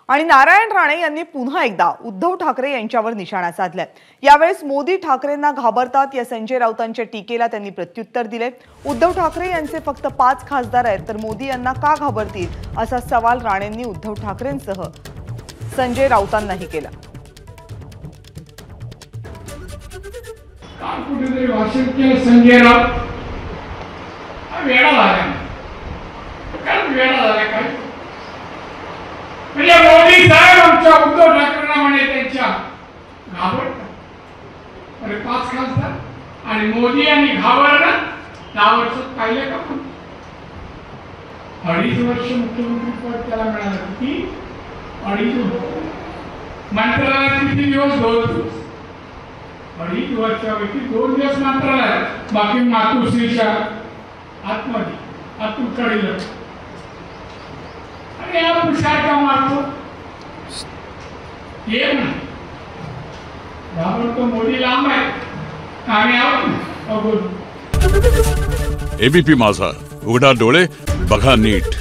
आणि नारायण राणे यांनी पुन्हा एकदा उद्धव ठाकरे यांच्यावर निशाणा साधलाय। यावेळेस मोदी ठाकरेंना घाबरतात या संजय राऊतांच्या टीकेला त्यांनी प्रत्युत्तर दिले। उद्धव ठाकरे यांचे फक्त 5 खासदार आहेत तर मोदी यांना का घाबरतील असा सवाल राणेंनी उद्धव ठाकरेंसह संजय राऊतांनाही केला। संजय राऊत वेळा झाला म्हणजे मोदी साहेब आमच्या उद्धव ठाकरेंना म्हणे त्यांच्या घाबरतात। अरे 5 खासदार आणि मोदी यांनी घाबरलं 10 वर्षात पाहिलं का? पण 2.5 वर्ष मुख्यमंत्री पद त्याला मिळालं। किती? 2.5 मंत्रालयात किती दिवस? 2 दिवस। 2.5 वर्षापैकी 2 दिवस मंत्रालयात, बाकी मातोश्रीच्या आतमध्ये आतूकडे अरे यार पुष्कार का मारतो ये ना तो मोदी लांब आहे आणि आपण एबीपी माझा, उघडा डोळे बघा नीट।